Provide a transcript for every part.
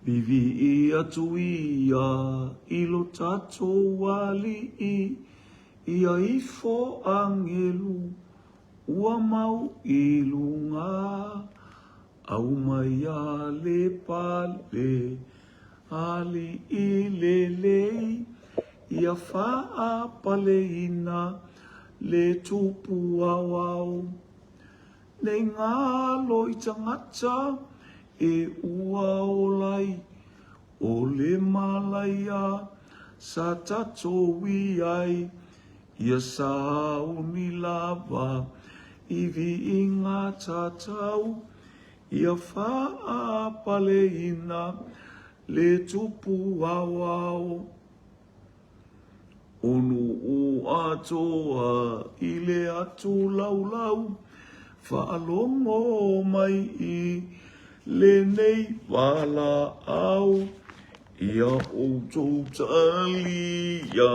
Vivi ia tuia ilo tato wali ia ifo angelu ua mau ilunga au mai ale pale ali ilelei ia faa pale ina le tupu awau nei ngalo i tangata e ua olai o le malaya sa tato wiai ia sau ni lava i vi inga tatau ia faa pale ina le tupu awau onu o atoa i le atu laulau whaalongo mai i le nei wala au ia o tau talia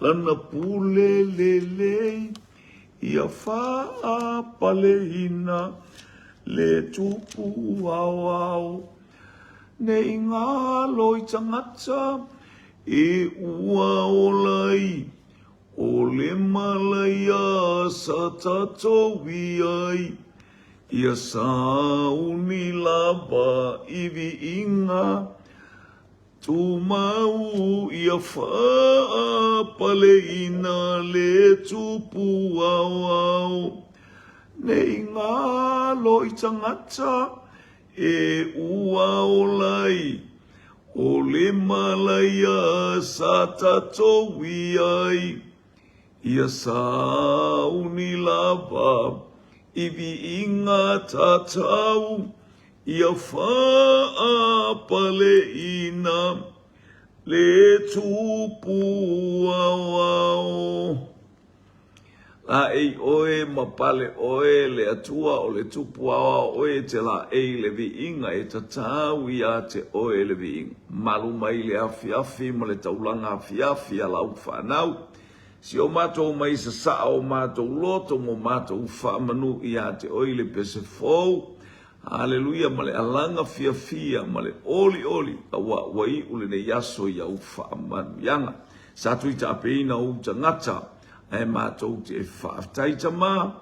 lana pule lelei ia faa pale ina le tupu au nei ngalo i tangata e ua olai o le malaya sa tato wiai ia sauni lava iwi inga tu mau ia faa pale ina le tupu au nei ngalo i tangata e ua olai o le malaya sa tato wiai ia sauni lava iwi inga tatau ia faa pale ina le tupu au la ei oe mapale oe le atua o le tupu au oe te la ei le vi inga e tatau ia te oe le vi inga malu mai le afi ma le taulanga afi ala ufanau si o matou mai sa saa o matou loto mo matou whaamanu ia te oile pese fou. Haleluia, ma le alanga fia ma le oli a wai ule ne yaso ia u whaamanu ianga. Sa tui ta apeina u ta ngata e matou te whaaftaita ma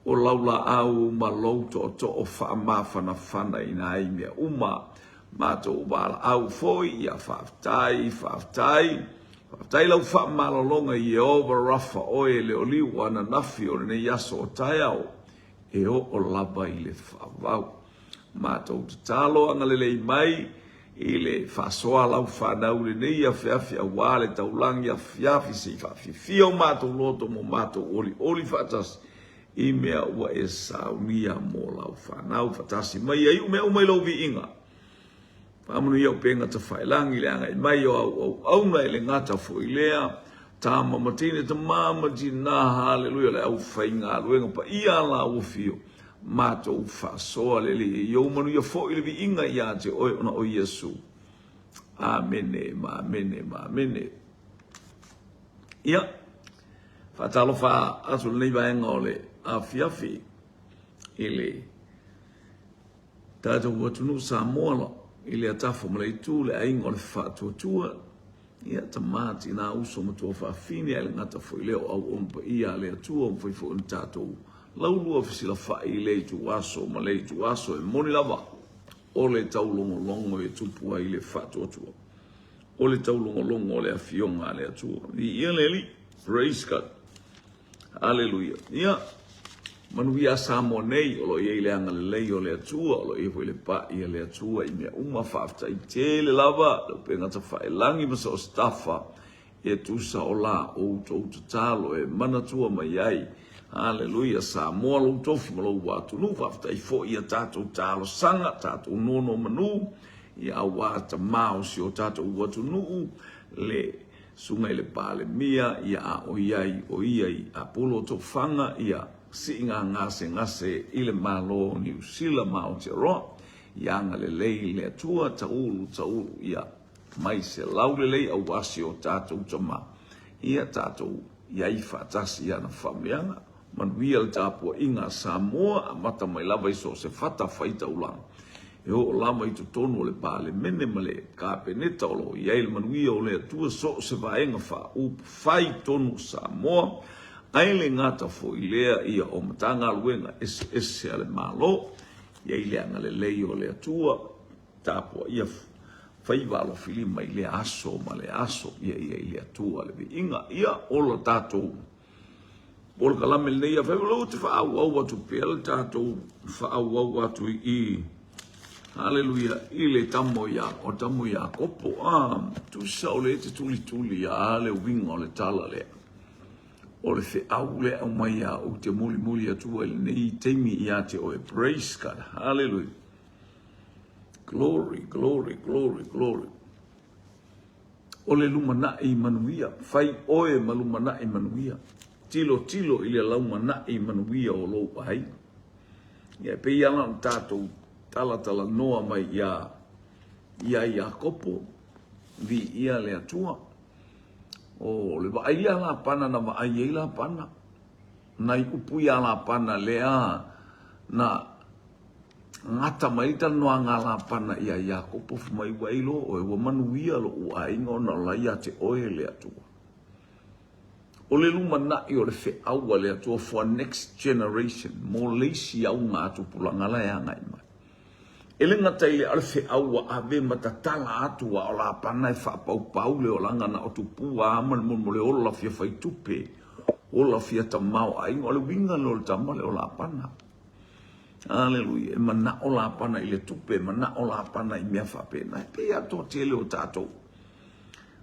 o laula au ma lauto o to o whaamawhana whana ina aimea uma matou wala au foi ia whaaftai tai lau wha malalonga i Ova Rafa oe le oli wana nafi o ne yaso o tai au e o lava i le whaavau. Mātou te talo anga le lei mai i le whasoa lau whanau le nei a whiawhi a wale taulangi a whiawhi si whawhi fio mātou loto mo mātou oli whatas i mea ua e saunia mo lau whanau whatasi mai ai umea umai lau vi inga. Pamunu iau penga ta whailangi le anga i mai o au nei le ngata fo i lea ta mamatine ta mama jina haleluia le au whainga luenga pa ia la ufio mātou whasoa le li iau manu ia fo i le vi inga ia te oe ona o Yesu. Amene, amene. Ia, whatalo wha atu nei vaenga o le a fiafi i le tātou watunu sa moala i le atafo ma le itu le ainga o le whaatuatua ia tamati nā uso matua whaafini ai le ngata fo i leo au ompa ia le atua o mwhaifo on tātou laulua fisila whai le itu aso ma le itu aso e moni lava o le taulongolongo e tupua i le whaatuatua o le taulongolongo o le awhionga le atua i ia le li praise God hallelujah ia manuia samo nei o lo i le anga le lei o le atua o lo i le pa i le atua i mea uma whaafta i tele lava le penga ta whae langi masa o staffa e tusa o la o talo e manatua mai ai haleluia sa moa lo tofi ma lo watu nu whaafta i fo i a tatou talo sanga tatou nono manu i a wata mao si o tatou watu nuu le sunga i le pale mia i a o iai a polo to fanga i a si ngase ile malo ni usila Aotearoa yanga le lei le tua taulu ia mai se laule lei au wasi o tātou tama ia tātou iai whatasi ia na whameanga manuia le tāpua inga Samoa a mata mai lava iso se whata whaita ulang E o lama i tonu o le pale mene male ka peneta o lo ia il manuia o le atua so se vaenga fa u fai tonu Samoa ai le ngata fo i lea ia o matanga luenga ese ale malo ia i lea ngale lei o le atua tapo ia fai valo filima i le aso ma le aso ia i le atua le inga ia o lo tatou o le kalame le ia fai lo te fa au atu pel tatou fa au atu i Haleluya, ile tamo ya kopo tu sa o le te tuli ya le winga o le tala le o le fe au le au mai ya o te muli atu ele nei teimi ia te o e praise God, hallelujah, glory o le lumanai manuia fai oe malumanai manuia tilo ile laumanai manuia o lo pai ia pe ia la tatou tala noa mai ia kopo vi ia le atua o le vai ia la pana na vai ia la pana na upu ia la pana lea na ngata mai ta noa ngala pana ia kopo mai wailo o manu ia lo ai ngona la ia te oe le atua o le lumana i o le fe aua le atua for next generation mo leisi au ngatu pulangala ya ngai mai ele ngata ile alfe aua ave matatala atu wa ola pana fa pau le olanga na o tupua man mo le ola fia fai tupe ola fia tamau ai ole winga no tama le ola pana haleluya mana ola pana ile tupe mana ola pana i mea fa pena pe ato tele o tato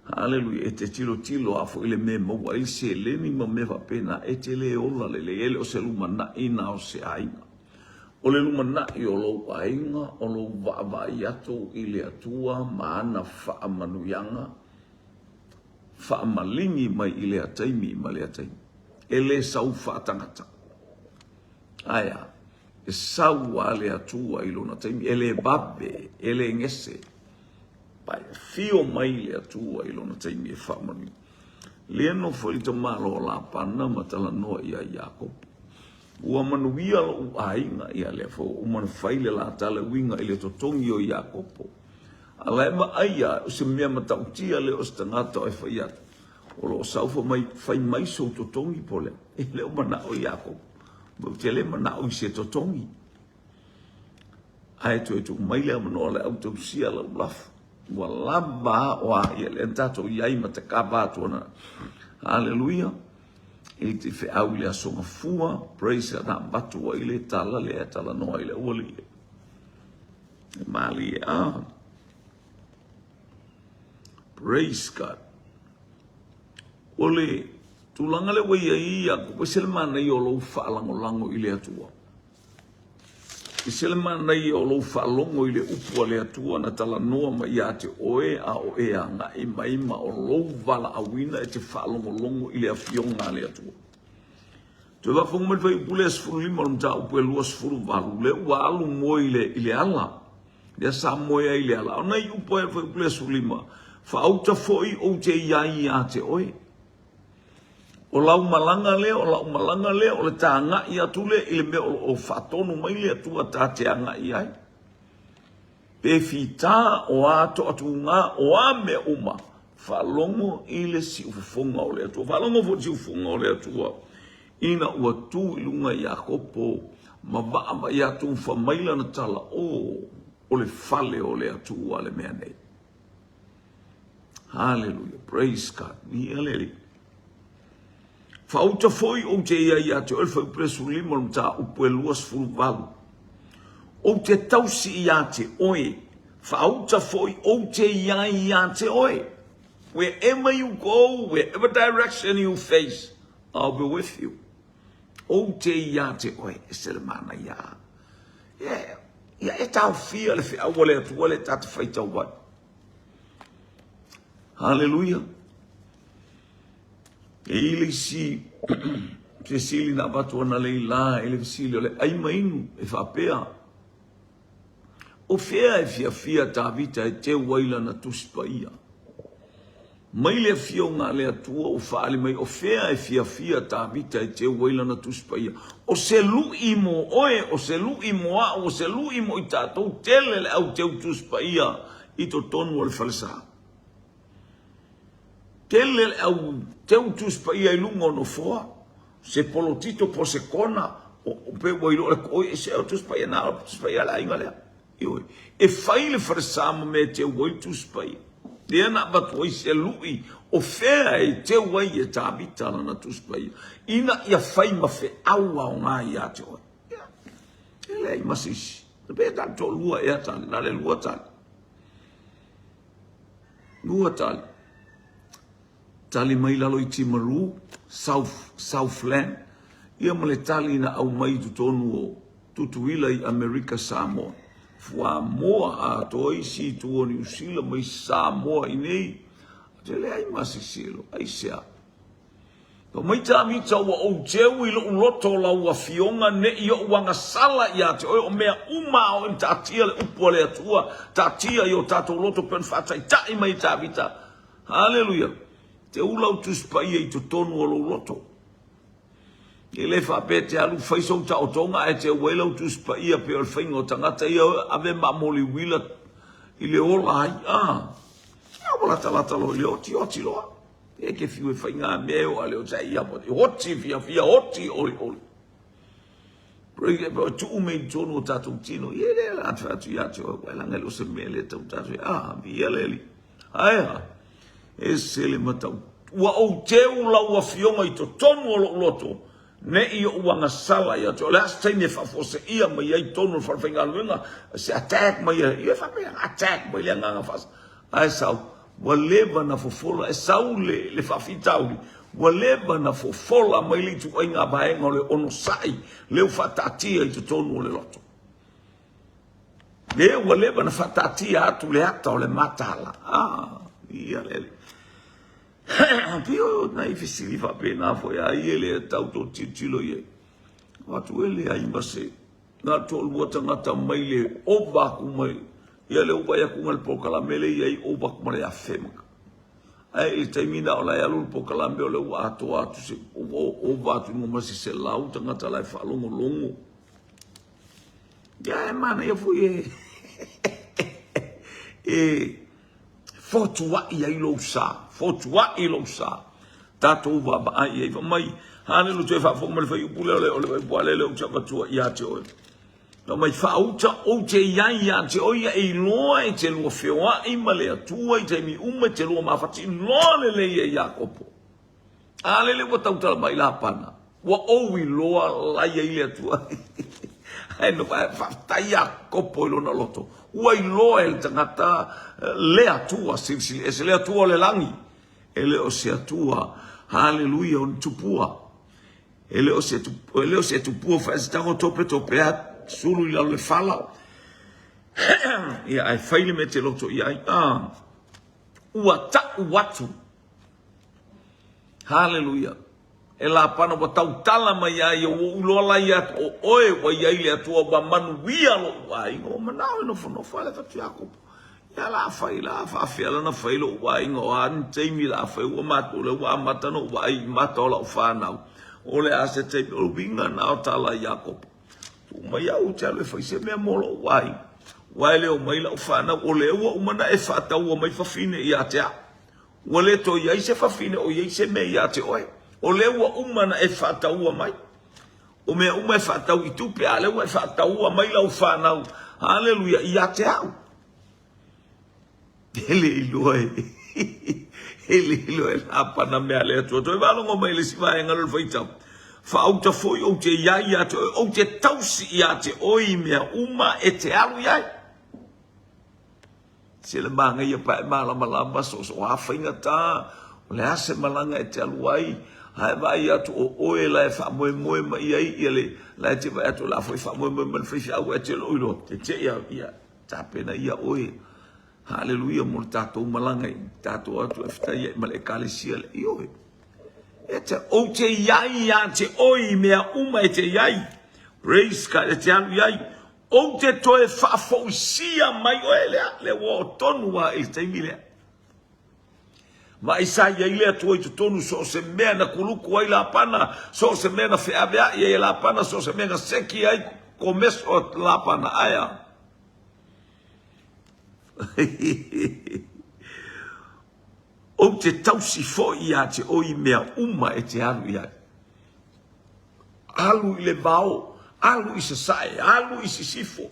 haleluya e te tilo afo ile me mo wa se le ni mo me fa pena e tele ola le ele o se lumana ina o se ainga o le lumana i o lo ainga o lo vai atu i le atua maana faa manuyanga faa malingi mai i le ataimi ma le ataimi e le sau faa tangata aya e sau a le atua i lona taimi e le babe e le ngese pai fio mai le atua i lona taimi e faa manuyanga le no foi to malo la pana matala no ia Jakob ua manuia lo ainga ia le fo uma faile la tala winga ile totongi o Jakopo ala ma aia se mea matautia le ostangata e faia o lo saufa mai fai mai so totongi pole e le mana o Jakob mo te le mana o se totongi ai tu mai le mano le autopsia la blaf wala ba wa ia le tato ia mata kabato na haleluya e te fe au le asonga fua praise na batu wa ile tala le tala no ile oli mali praise God ole tulanga le wa ia ko selmana i o lo fa lango ile atua iselmana i o lo fa longo ile upu le atua na tala noa mai ate oe a o e anga i maima o lo vala awina e te fa longo ile afionga le atua tu va fongo me vai pules furu lima o mta upu e luas furu valu le walu mo ile ala ya sa mo ile ala ona i upu e vai pules furu lima fa auta foi o te iai ate oe o lau malanga le o le tanga i atule i le mea o fatonu mai le atua tateanga i ai. Pe fita o ato atunga o ame uma falongo i le si ufunga o le atua. Falongo fo si ufunga o le atua. Ina ua tu ilunga i Jakopo ma vaama i atu fa maila na tala o le fale o le atua le mea nei. Hallelujah. Praise God. Ni aleli. Fauta foi o te ia te olfa presu limo mta upu e luas furu valu. O te tausi ia te oe. Fauta foi o te ia te oe. Wherever you go, wherever direction you face, I'll be with you. O te ia te oe. E sele mana ia. Ia e tau fia le fia wale atu wale tata faita wad. Hallelujah. E ili si se sili na batu ana leila ele sili ole ai mainu e fapea o fea e fia ta vita e te waila na tuspaia mai le fionga le atua o faale mai o fea e fia tāwita e te waila na tuspaia. O se lui mo oe, o se lui mo a, o se lui mo i tātou tele le au teu tuspaia i to tonu o le falesa. Tele le au teu tuspaia i lungo no foa, se polotito po se kona, o pe wailo le koe e se au tuspaia na o tuspaia la inga lea. E fai le falesa mo me te wail tuspaia. Dia na batoi se lui o fea e te wai e tāwita na tuspaia. Ina ia fai ma fe aua o ngā ia te oi. E lei masisi. Na pe ta to lua e atani, na le lua tali. Lua tali. Tali mai lalo i Timaru, Southland. Ia ma le tali na au mai tu tonu o tutuila i Amerika Samoa. Fua moa a toi si tuo New Zealand mai Samoa i nei. Te le ai masisilo, ai sea. Ko mai ta mita wa o teu i lo loto la ua fionga ne i o wanga sala i ate. O mea uma o im tatia le upo le atua. Tatia i o tato loto pen fatai tai mai ta mita. Hallelujah. Te ulau tuspai i to tonu o lo loto. E le whapete alu whaisau ta o tonga e te welau tuspa ia pe o whaingo tangata ia ave mamoli wila i le ola hai. Ia wala talatalo i le oti loa. E ke whiwe whainga meo a leo ta ia poti. Hoti fia hoti oli. Prege pe o tu ume tonu o tatou tino. Ie le la atu ia te o wailanga lo se mele tau tatou. Mi ele li. Aia. E se le matau. Ua o teu la ua fionga i to tonu o loto. Ne i o wanga sala ia te o le astai ne whafose ia mai ai tonu whalwhinga luenga se attack mai ia whapea attack mai le nganga whasa ai sau wa leva na fofola e sau le whawhitauri wa leva na fofola mai li tu oinga baenga o le ono sai leu whatatia i tu tonu o le loto le wa leva na whatatia atu le ata o le matala ia lele Pio na ifisili fa pena fo ya ile tauto titilo ye. Watu ele ai mase. Na tol wata ngata maile oba kumai. Ya le oba ya kungal pokala mele ye oba kumale ya fema. Ai termina ola ya lu pokala mele le watu se oba tu ngoma se lau ngata lai fa longo. Ya mana ya fu ye. Fotua ia ilo sa. Fotua ilo sa. Tato va ba ai mai. Hane lu te fa fo mal fa upule le boale le ucha patua ia te o. No mai fa ucha o te ia te o ia e loa e te lo fewa i male atua i te mi uma te lo ma fati no le ia kopo. Ale le bota uta mai la pana. Wa o i loa la ia ile atua. Ai no fa taia kopo lo na loto. Ua i loa e tangata le atua silsili, e se le atua le langi, e le o se atua, hallelujah, on tupua, e le o se tupua, fa se tango tope at, sulu i lau le fala, ia ai faile me te loto, ia ai, ua ta watu, hallelujah, e la pana wa tau tala mai ai o ulola ia o oe wa ia ile atua wa manu wia lo wa ingo manao no fono fale fatu Jakob ya la fa na failo wa ingo an teimi la fa wa matu le wa matano wa i matola fa na o le ase te o binga na tala Jakob tu mai au tele fa se me molo wa le o mai la fa na o le wa umana e fa ta wa mai fa fine ia te o le to ia se fa fine o ia se me ia te oe o lewa umana e whataua mai. O mea uma e whatau i tupe, a lewa e whataua mai lau whanau. Hallelujah, ia te au. Ele iloe la pana mea lea tua. Toi walongo mai le siwa e ngalo whaitau. Whaauta foi o te iai ia te o te tausi ia te oi mea uma e te alu iai. Se le manga ia pa e malama so hawhainga tā. O le ase malanga e te alu ai. Hai vai atu o oe la e wha moe mai ai ele la te vai atu la foi wha moe man whi au e te loiro te ia tapena ia oe hallelujah mo tatou malanga tatou atu e whitai ma le kalesia le i oe e te o te iai ia te oi mea uma e te iai praise ka e te anu iai o te toe wha fausia mai oe le wo tonua e te mile Ma isa ia ile atu i tonu so se mea na kuluku ai la pana, so se mea na feabea ia la pana, so se mea na seki ai komeso la pana aya. O te tausi fo ia te oi mea uma e te alu ia. Alu i le vao, alu i se sae, alu i se sifo,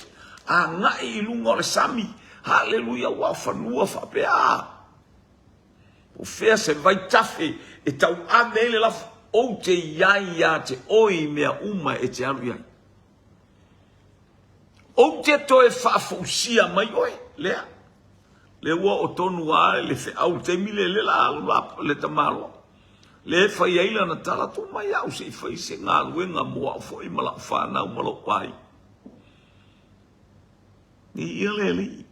a ngai i lunga o le sami, haleluia wa whanua whapea. O fea se vai tafe e tau amele la o te iai ia te oi mea uma e te alu ia. O te toe whafousia mai oe, lea. Le ua o tonu a le fe au te mile le la alu le tamalo. Le fai aila na tala tu mai au se fai se ngā luenga mua o fo i mala whanau malo pai. Ni ia le li.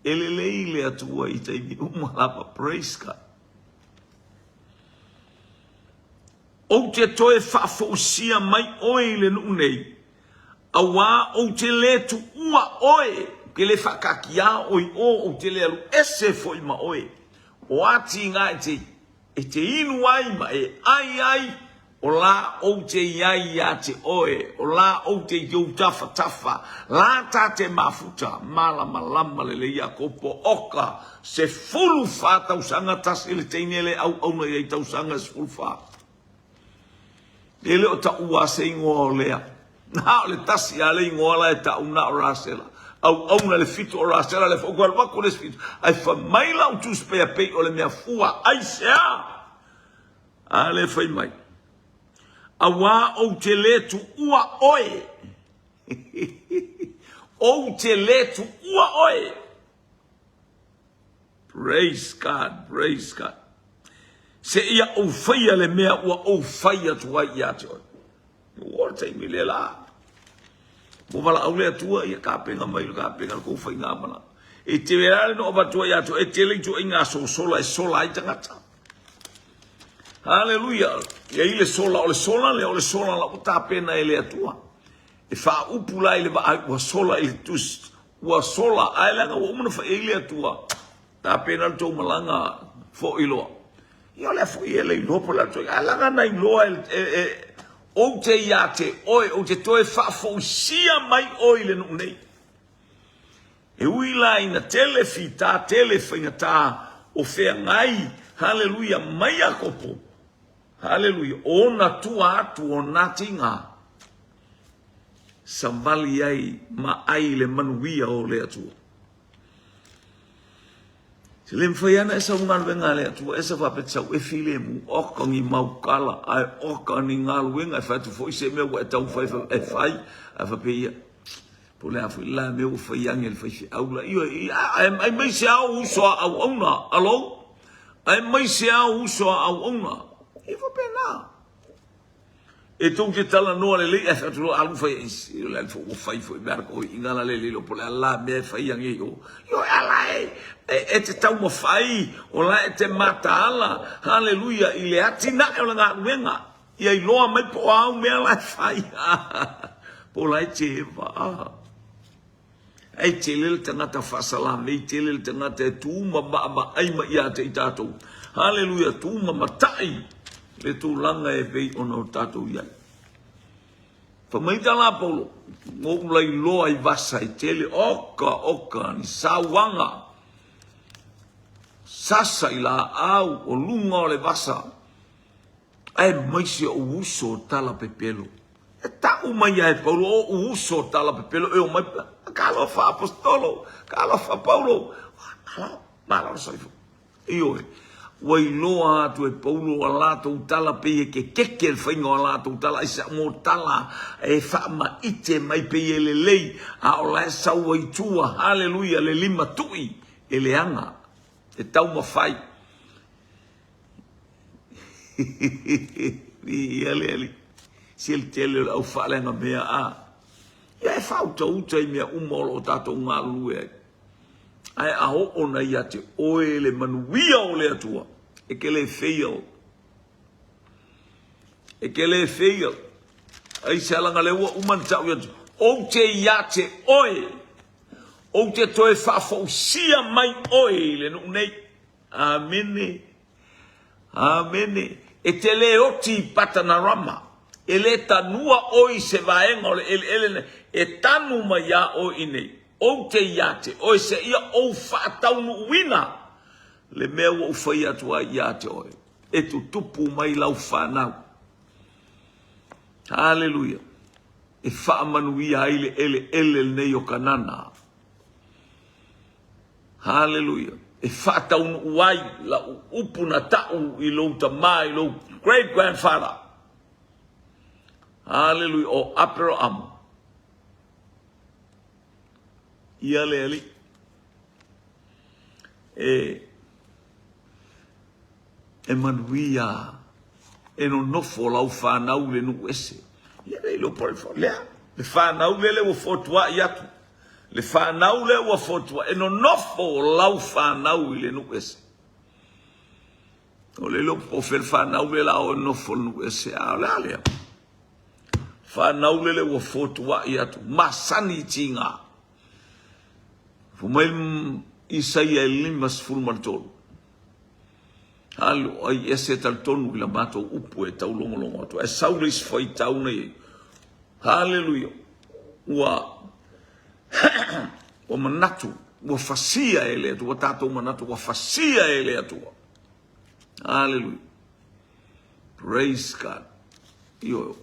Ele le i le atua i te mi umalapa, praise God. O te toe whafousia mai oe le nunei. Awa o te le tu ua oe. Ke le whakakia oi o te le alu ese foi ma oe. O ati ngā e te inu ai ma e ai o la o te iai a te oe. O la o te iau tafa. La ta te mafuta malama lama le ia kopo oka. Se fulu wha tausanga tasi le teinele au na iei tausanga se fulu wha. Ele o ta ua se ingoa o lea. Nā o le tasi a le ingoa la e ta una o rasela. Au na le fito o rasela le fokua le wako le fito. Ai wha maila o tus pea pei o le mea fua. Ai sea. A le whai mai. A wā o te le tu ua oe. O te le tu ua oe. Praise God, praise God. Se ia o whaia le mea ua o whaia tua i ate oe. Ua te imi le la. Mo wala au lea tua ia ka penga mai ka penga ko whai ngā mana. E te werare no oba tua i ate e te leitu i ngā sola e sola i tangata. Hallelujah. Ia i le sola o le sola la o ta pena e lea tua. E wha upula i le wa ua sola i le tus. Ua sola ai langa ua umana wha e lea tua. Ta pena le tau malanga fo iloa. Ia lea fo i ele i lopo la tua. Ai langa na i loa o te ia te oe, o te toe whafousia mai oe le nuk nei. E uila ina telefita, telewhaingata o whea ngai, hallelujah, mai a kopo. Hallelujah, o na tua atu o nati ngā. Samvali ai, ma ai le manuia o le atua. Se le mwhaiana e sa unga luenga le atua, e sa whapetsau e file mu, oka ngi maukala, ai oka ni ngā luenga, e whaitu fo i se mea e tau whai, e whai, a whapeia. Po le afu ila mea o whaiange le whaifi aula. Ai mai se au usoa au auna, alo? Ai mai se au usoa au auna. I whapena. E tōng te tala noa le lei, e whaitu alu whai, e le alfa o whai fo i mea ko i ngana le lilo, po le ala mea whaiange i o. Yo ala e te tau ma whai, o la e te mata ala, hallelujah, i le ati na e o la ngā uenga, i ai loa mai po au mea la whai, po la e te eva, ai te lele tangata whasalame, i te lele tangata e tūma ma aima i ate i tātou, hallelujah, tūma matai, le tū langa e vei ona o tātou iai. Whamaita la Paulo, ngō ulai loa i vasa i tele, oka, ni sawanga, sasa i la au o lunga o le vasa. Ai maisi o uso o tala pepelo. E tau mai ai Paulo o uso o tala pepelo. E o mai kalo fa apostolo, kalo fa Paulo. Mala o saifu. Io wai loa atu e Paulo a lato tala pe ke keke el whainga a lato tala isa mo tala e whaama ite mai pe le lei a o la sa wai tua, hallelujah, le lima tui e le anga. E tau ma whai. Ali. Si el tele au whalenga mea a. Ia e whauta uta i mea umolo o tātou ngā lue. Ai a o na ia te oe le manuia o le atua. E ke le fail. Ai se alanga le ua uman tau ia tu. O te ia te oe. O te toe whafausia mai oe le nuk nei. Amene. Amene. E te le oti patanarama. E le tanua oi se vaenga o le ele e tanu ma ia o inei. O te iate. O se ia o whaataunu wina. Le mea wa ufai atua iate oi. E tu tupu mai lau whanau. Hallelujah. E whaamanuia ele nei o kanana. Hallelujah. E whaataunu uai la upuna tau i lo tamai lo great grandfather. Hallelujah. O apero amo. Ia le ali. E manuia e no nofo lau whanau le nu ese. Ia le lo pole fo lea. Le whanau le wa fotua i atu. Le whanau le wa fotua. E no nofo lau whanau le nu ese. O le lo po fel whanau le la o nofo nu ese. A le alea. Whanau le wa fotua i atu. Masani tinga. Fumail Isaia 5:10. Halo ai ese tal tonu la mato upu e tau longo atu. E saulis foi tau nei. Hallelujah. Wa manatu, wa fasia ele atu, wa tato manatu wa fasia ele atu. Hallelujah. Praise God. Io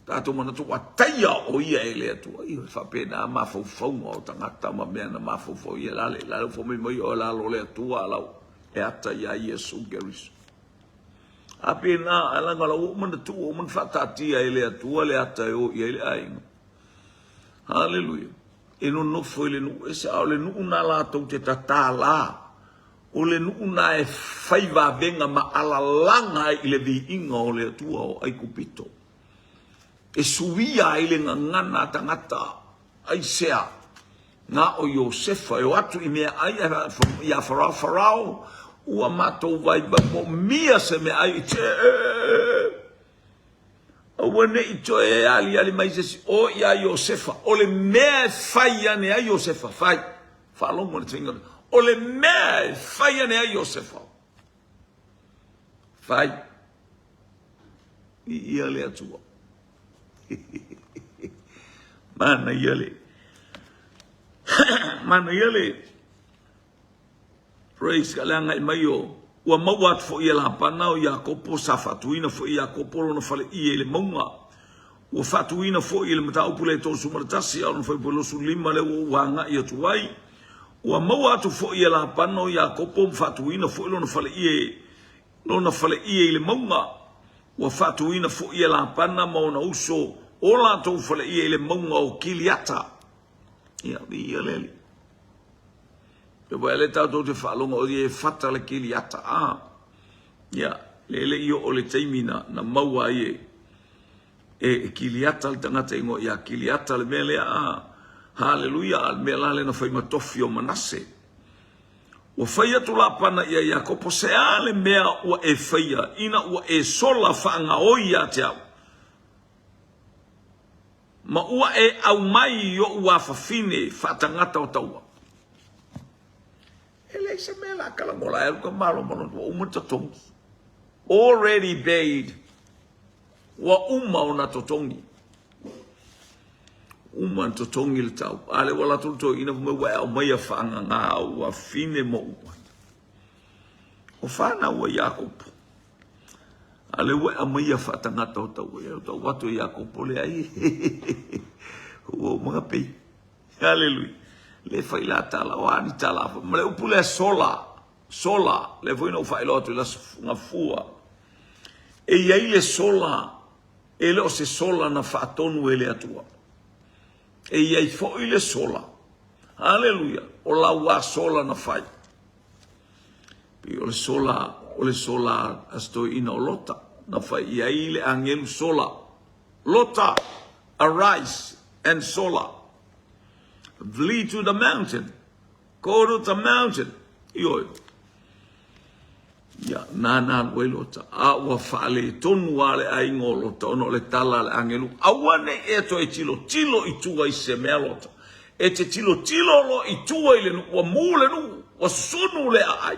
tato manatu wa taia o ia ele atu. Io fa pena ma fo o tangata ma mena ma fo ia lale fo me mo ia la lo le atu ala. E ata ia Yesu Geriso. Apena ala ngala o manatu o man fatatia ele atu le ata o ia ele ai. Hallelujah. E no foi le nu ese au le nu na la tau te tatala. O le nu na e faiva venga ma ala langa i le vi inga o le atua o ai kupito. E suia i le ngana tangata ai sea. Nga o Iosefa e o atu i mea ai ia farao. Ua matou vai mo mia se me ai te. Wane ito e ali mais esse o ia Iosefa o le me fai ane a Iosefa fai falou mo tinga o le me fai ane a Iosefa fai ia le atua mana ia le praise kalanga i maio ua mauat fo ia la pana o Iakopo sa fatuina fo Iakopo no fale i le maunga ua fatuina fo i le matau pule to sumartasi au no fo polo sulima le wanga i atuai ua mauat fo ia la pana o Iakopo fatuina fo no fale i le maunga ua fatuina fo ia la pana mo na uso o la to fale i le maunga o Kiliata ia leli. E vai le tau te whalonga o e whata le Kiliata. Ia, le io o le teimina na maua e Kiliata le tangata ingo ia Kiliata le mea lea Hallelujah, al mea la le na whai matofi o Manase. Ua whai atu la pana ia Iakopo se ale mea ua e whaia, ina ua e sola whaanga oi a te au. Ma ua e au mai i o ua whawhine whatangata o taua. Ele se me la kalangola el ko malo mono o mutatongi already paid wa ona totongi totongi le tau ale wala to ina mo wa mai afanga nga wa fine mo o fana wa Jakob ale wa mai afatanga to watu Jakob le ai o mga pe hallelujah. Le fai la tala o ani tala ma le upule sola le voi no fai lotu la nga fua e iai le sola e le o se sola na fatonu ele atua e iai fo ile sola hallelujah o la wa sola na fai o le sola asto ina o lota na fai iai le angelu sola lota arise and sola. Flee to the mountain. Go to the mountain. Io. Ya nana welota. Awa fale tonu wale ai ngolota ono le tala le angelu. Awane eto e tilo i tua i se melota. E te tilo lo i tua i le nu wa mule nu wa sunu le ai.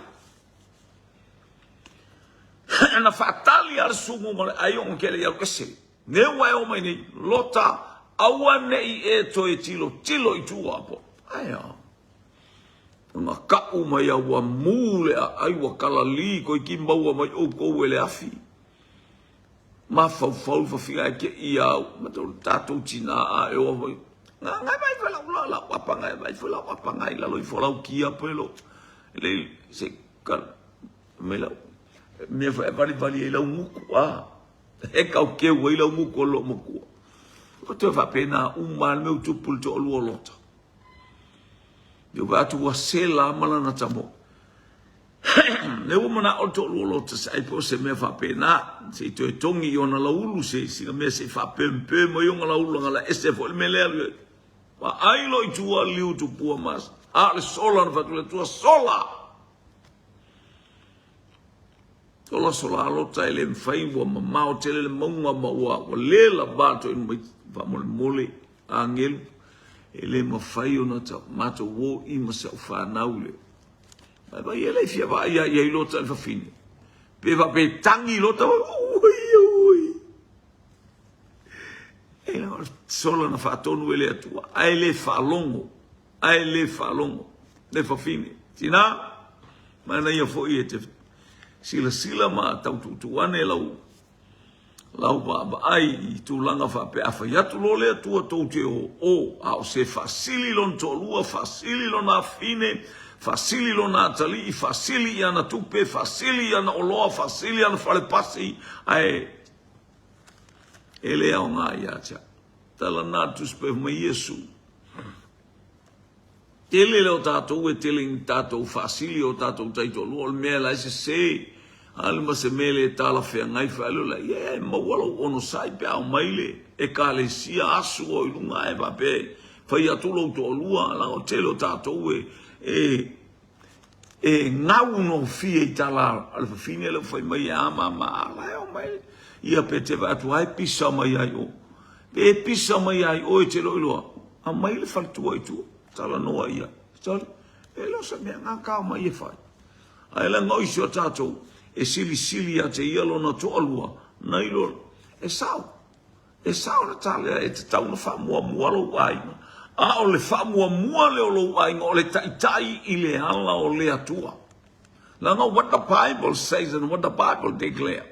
na fatali al sungu mo ai on kele ya kese ne wa o mai ni lota awa nei e to e tilo i tu apo aya na ka u mai wa mule ai wa kala li ko ki mau mai o ko ele afi ma fa fia ke ia ma to tatu tina a e o mai nga mai fa la pa ngai mai fa la pa ngai la lo fa la ki a pelo le se kan me la me fa vali e la muku a e ka o ke we la muku lo muku o te fa pena mal meu tu pul to lo lota yo va tu wa sela mala na tamo ne o mana o to lo lota sai po se me fa pena se to tongi ona la ulu se me se fa pempe mo yo la ulu ngala ese fo me le ma ai lo tu a liu tu pu mas a le sola na fa tu sola tola sola lota ele mfai wa mamao tele le monga maua wa lela bato in va mole angel ele mafai ona ta mato wo I masa fa naule ba ele fia ba ya lota fa fine pe va pe tangi lota ui ele sola na fa tonu ele atua ele fa longo le fa fine tina mana ia fo I te sila ma tau tu ane lau ba ai tu langa fa pe afa ya tu lole tu te o au se fasili lon to lua fasili lon afine fasili lon atali fasili ya na tupe fasili ya na oloa fasili ya na fale pasi ai ele au nga ya cha tala na tu spe ma Yesu tele lo tato e tele tato fasili o tato taito lo me la se alma se mele tala fe ngai fa lo la ye mo walo ono sai pe au maile e kale sia asu o lunga e ba pe fa ya tu lo to lua la o tele tato e ngau no fi tala al fine lo foi mai ama ma la o mai ia pe te va tu ai pisa mai ai o pe pisa mai ai o te lo a mai le fa tu ai tu tala no ia tala e lo sa me nga ka mai e fa ai la ngoi so tato e sili a te ia lona to alua nai lo e sao na tala e te tau na fa mua lo ai a o le fa mua le o lo ai o le tai I le ala o le atua la no what the Bible says and what the Bible declare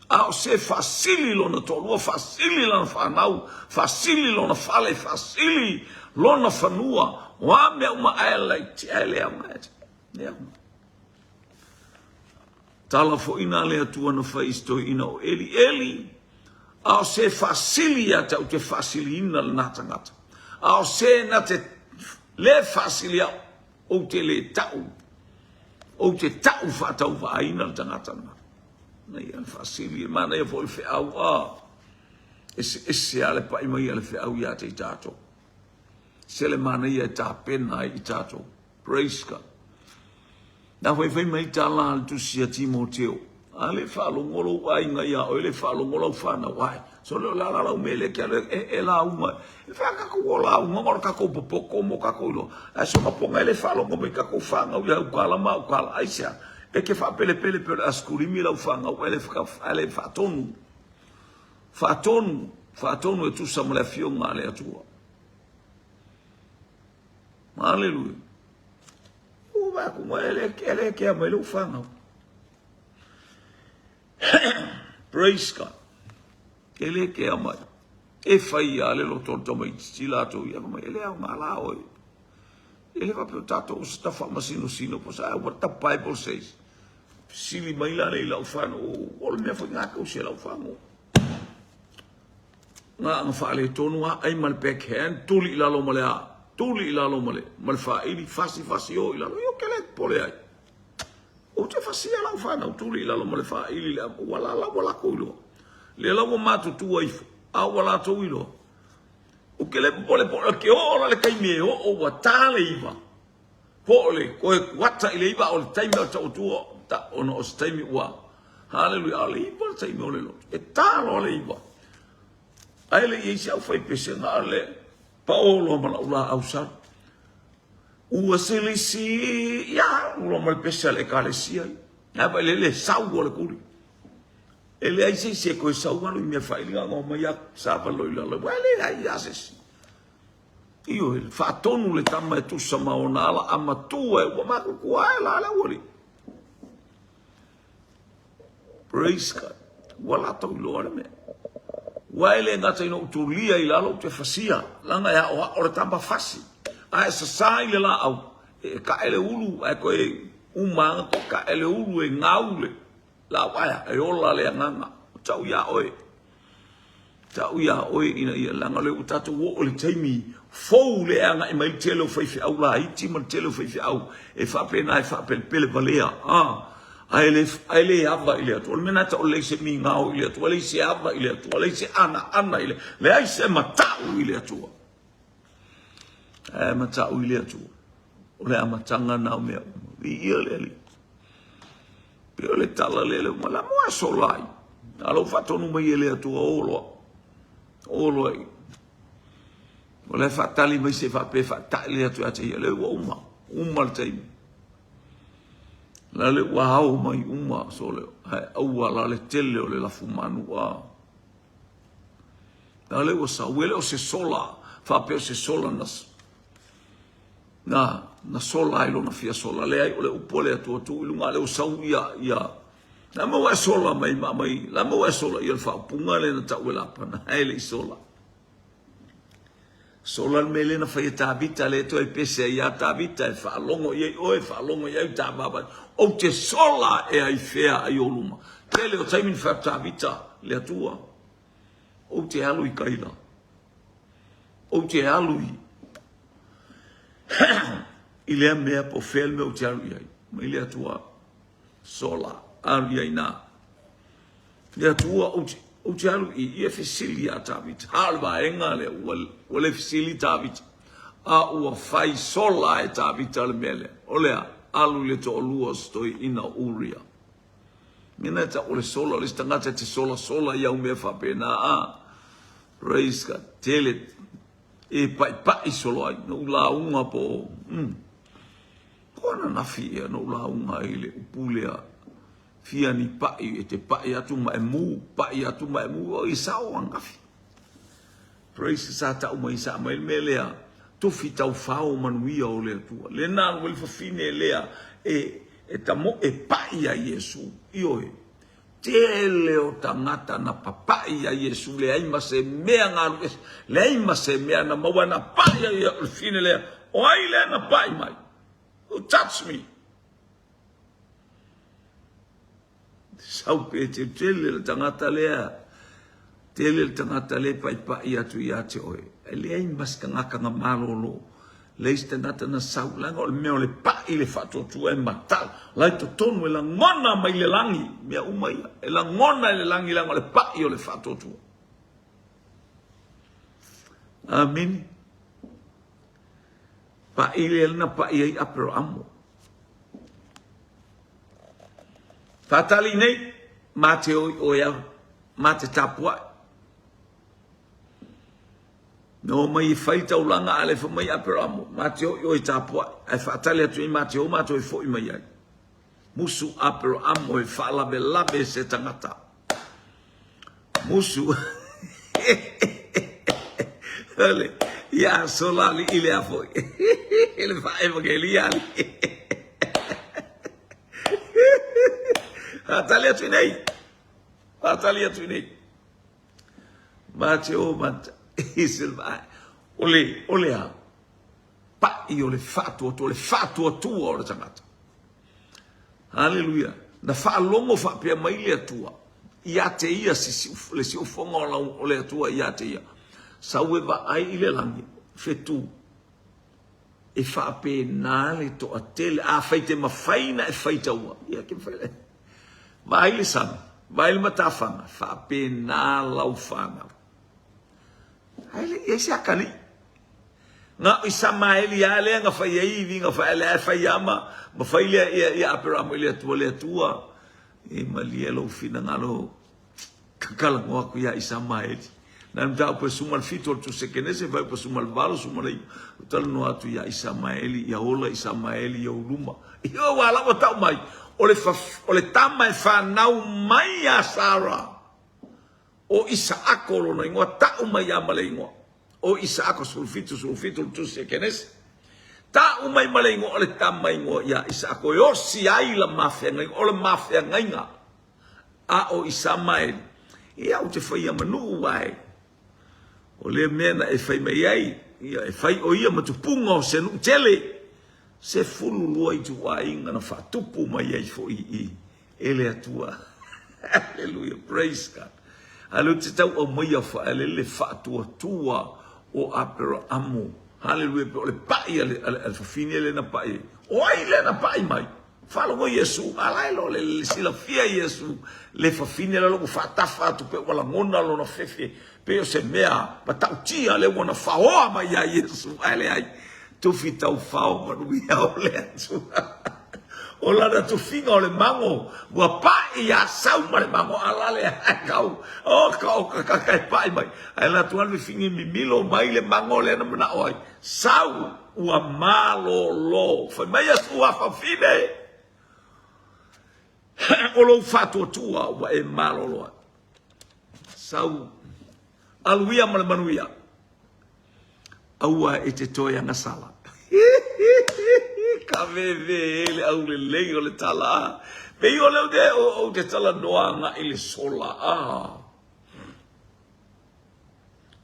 a o se fasili lona to alua fasili lona fa nau fasili lona fale fasili lona fanua wa me uma ai le ama tala fo ina le atua na faisto ina o eli ao se fasilia tau te fasilina na tangata ao se na te le fasilia o te le tau o te tau fa tau va ina tangata na ia fasilia mana ia fo fe au ese ale pa I mai ale fe au ia te tato se le mana ia ta pena I tato praise God. Na foi mai tala tu sia Timoteo ale fa lo ngolo ai nga ya o le fa lo ngolo fa na wai so le la mele ke e la uma e fa ka ko la uma mo ka ko popo mo ka ko lo aso ma ponga le fa lo mo ka ko fa nga ya ka la ma ka la aisia e ke fa pele per ascuri mi la fa nga ele fa tonu e tu sa mo la fio nga le atua Hallelujah. Va como ele que ama ele o fanga. Praise God. Ele que ama. E fai ale lo tonto mai stilato ia ma ele é uma lá oi. Ele vai perguntar to sta fama sino pois what the Bible says. Sili mai lá ele o fanga o me foi nga ko se o fanga. Nga fale tonu ai mal back hand tuli la lo malea. Tuli ila lo male malfa ili fasi o ila yo kele pole ai o te fasi ala fa na tuli ila lo male fa ili la wala ko lo le la mo matu tu ai a wala to ilo o kele pole ke o le kai me o watale iva pole ko wata ile iva o time ta o tu ta ono o time wa hallelujah ale iva time o le lo e ta lo le iva ai le isi au fai pese na le Paolo mana ula ausar. Ua selisi ya ulo mal pesa le kalesia. Na ba le sau le kuri. Ele ai se ko sa ngalo me fa ili ngo mai ya sa pa lo ila lo ele ai ases io il fa tonu le tama tu sama ona ala ama tu e wa ma ku ai la wori praise God wala to lo me wa ele ngata ino tu lia ila lo te fasia langa ya o le tamba fasi ai sa sai le la au ka ele ulu ai ko uma ka ele ulu e ngaule la waya e ola le nganga tau ya oi ina ia langa le utatu wo le taimi fou le anga e mai telo fai fi au la iti ma telo fai fi au e fa pena e fa pele valea ele ava ile to mena ta ole se mi ngau ile to ole se ava ile to ole se ana ile le ai se matau ile to matau ile to ole amatanga na me ia le Pio le tala lele mala mo solai. Alo fatto no mai ele tu olo ai. Ole fatali mai se fa pe fatali tu ate ele uma le tai. La le wa au mai uma sole. Au la le tele ole la fumanu a. La le o sa wele o se sola fa pe se sola nas. Na sola ilo na fia sola le ai ole upole atu ilunga le usau ia la mo sola mai la mo sola ia fa punga le na tawela pana ele sola mele na fa ta vita le to e pese ia ta vita e fa longo ia ta baba o te sola e ai fea ai oluma tele o taimin fa ta vita le atua o te alu i kaila o te alu ile mea po fel me o tiaru iai ma ile atua sola aru iai na ile atua o tiaru i fesili a tavit halva enga le wale fesili tavit a ua fai sola e tavit ale mele olea alu le to olua stoi ina uria mina ta ole sola le stangata te sola iau mea fa pena praise God tele e pai solo ai no la unga po kona na fia no la unga ile upulea fia ni pai e te pai atu mai mu o isao anga fi praise sa ta uma isa mai melea tu fita u fao manuia o le tu le na wel fa fine lea e tamo e pai a Yesu io tele o tangata na papai a Yesu le ai ma se mea ngaru le ai ma se mea na maua na pai a fine le o ai le na pai mai who touch me sau pe te tele o tangata le pai atu i ate oe le ai ma se kangaka nga malolo le istangata na sau langa o le mea o le pai le fato tu e matal lai to tonu e la ngona mai le langi mea umai e la ngona le langi langa o le pai o le fato tu amen pai le na pai ai apero amo fatali nei mate o ya mate tapua no mai faita ulanga ale fo mai aperamu mateo yo itapua e fatale atu i mateo e fo i mai musu aperamu e fala belabe se tangata musu ale ya solali ile afo ele fa evangeliali fatale atu nei mateo Isilva ole a pa io le fatto tua ora tangata alleluia na fa longo fa pe mai le tua ia te ia si le si ufonga o le tua ia te ia sauva ai ile langi fetu e fa pe nale to atele a faite ma faina e faita ua ia ke fele vai le sam vai le matafanga fa pe na laufanga ele esse akali nga Isamaeli ale nga fa yaivi nga fa ele fa yama ma fa ile ya apera ile tua e malielo fina ngalo kakala ngo ku ya Isamaeli na mta po sumal fito tu sekenese vai po sumal valo sumal tal no atu ya Isamaeli ya ola Isamaeli ya uluma yo wala o ta mai ole tama fa nau mai ya Sara o Isaako lona ingoa ta umai amale ingoa o Isaako sulfitu tu sekenes ta umai male ingoa ole tama ingoa ya Isaako yo si ai la mafia ngai ole mafia ngai nga a o Isamael ia o te whaia manu wai o le mena e whai mai ai ia e whai o ia matupunga o se nuk tele se fulu lua i tu wai inga na whatupu mai ai fo i ele atua hallelujah praise God alu te tau o mai a wha le whatua tua o apero amu hallelujah o le pai ale whawhini le na pai o ai le na pai mai Falo Yesu, alai lo le sila fia Yesu, le whawhine le loku whatafa tu pe wala ngona lo na fefe, pe o se mea, ma tau tia le wana whaoa mai a Yesu, ale ai, tu fi tau whao manui au le atu. O lana tu finga o le mango, ua pai a sau ma le mango, alale a kau, o kau kakakai pai mai, ai la tuan me fingi mi milo mai le mango le na mana oai, sau ua malo lo, fai mai asu a whawhine, o lo fatua tua wa e malo loa sau aluia ma le manuia aua e te toia na sala ka veve ele au le lei o le tala pe o le o te tala noa nga ile sola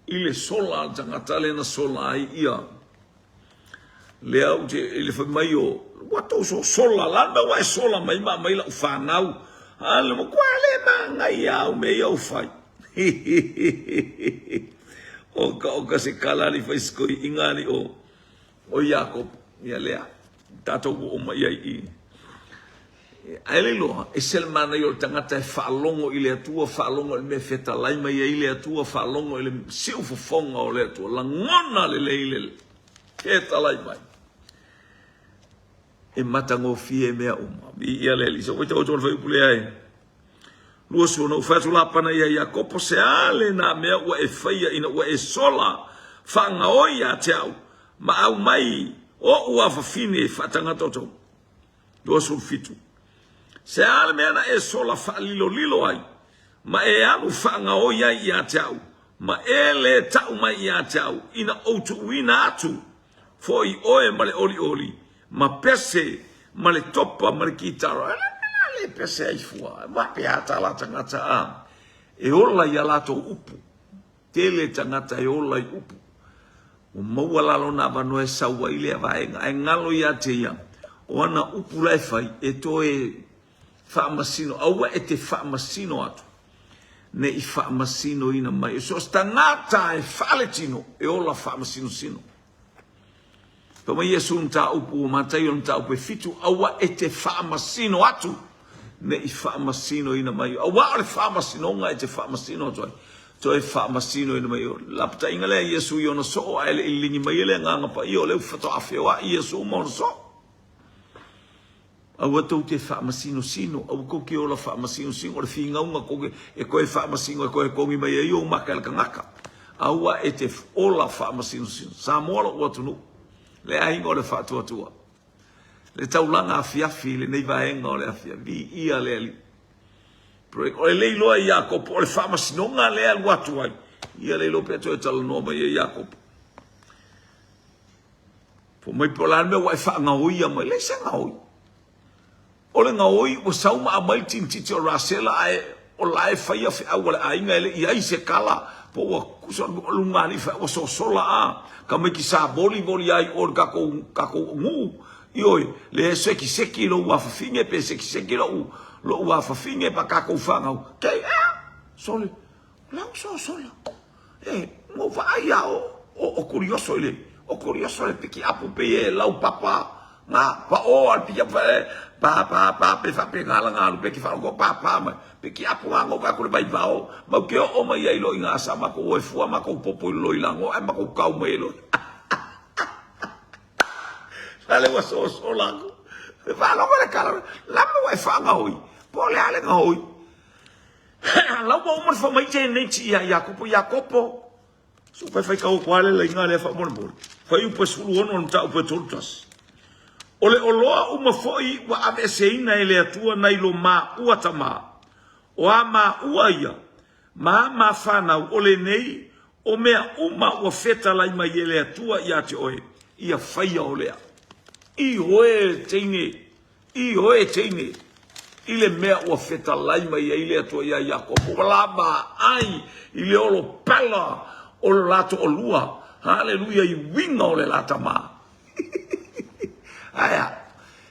ile sola tangata le na sola ia le au te ile fa mai o wato so sola landa wa sola mai la ufanau ale mo kwale manga ia o me ia fai o ka se kala ni fa sko ingani o Jakob ia lea tato o mai ai ele lo esel mana yo tangata fa longo ile atua fa longo me feta lai mai ile atua fa longo ile seu fofonga o le atua la ngona le feta lai mai e matango fie mea uma ia le liso o te o fai pule ai lua so no fa la pana ia Jakopo se ale na mea wa e faia ina wa e sola fa nga oia tau ma au mai o ua fa fine fa tanga toto lua so fitu se ale mea na e sola fa lilo ai ma e alu fa nga oia ia tau ma ele tau mai ia tau ina o tu wina atu foi oe male oli ma pese ma le topa ma le kitara le pese ai fua ma pe ata la tangata a e ola ia lato upu tele tangata e ola i upu o maua lalo na vano e saua ile a vaenga e ngalo ia te ia o ana upu lai fai e to e whaamasino aua e te whaamasino atu ne i whaamasino ina mai so sta ngata e whaletino e ola whaamasino sino Pama Yesu nta upu matai on ta upu fitu awa e te whaamasino atu ne i whaamasino ina mai awa le whaamasino nga e te whaamasino toi whaamasino ina mai lapta inga le Yesu i ona so a ele ilingi mai ele nganga pa i o le ufato awhewa i Yesu ma ona so awa tau te whaamasino sino awa koke o la whaamasino sino o le whi ngaunga koke e koe whaamasino e koe kongi mai e i o maka elka ngaka awa e te ola whaamasino sino sa mola ua tunu le ainga o le whātua. Le taulanga afiafi, le nei vaenga o le afia. Vi ia le ali. O le leiloa i Jakopo, o le whamasinonga le alu atu ai. Ia leilo pe atoe tala noma i Jakopo. Po mai polan me wai whaangaoi a mai, le se ngaoi. O le ngaoi, o sauma a mai tintiti o rasela o lae whaia au le ainga ele i ai se kala. Po wa kusa lungani fa o so sola a ka me ki sa boli ai or kako ngu ioi le seki lo wa finge pe seki lo wa finge pa kako fanga ke sole la so sola mo va ya o curioso le piki apu pe la papa ma pa o al pia pa pe fa pe ngala ngalu pe ki fa go papa ma pe ki apu ngo ba ko bai vao ma ke o mai ai lo inga sa ma ko e fu ma ko popo lo ilango e ma ko kau mai lo ale wa so la fa lo le kala la mo e fa ngoi po le ale ngoi la mo mo fa mai te ne ti ya Jakopo su fa fa ka kwale le inga le fa mo fa yu pe su lo non ta pe tortas ole oloa uma foi wa ave seina ele atua na ilo ma ua tama o ama ua ia Ma whanau ole nei, o mea uma ua feta lai mai ele atua ia te oe, ia whaia o lea. I hoe teine, i le mea ua feta lai mai ele atua ia Iakopo, lama ai, i le olo pala o le lato o lua, haleluia, i winga o le lata maa. Aya,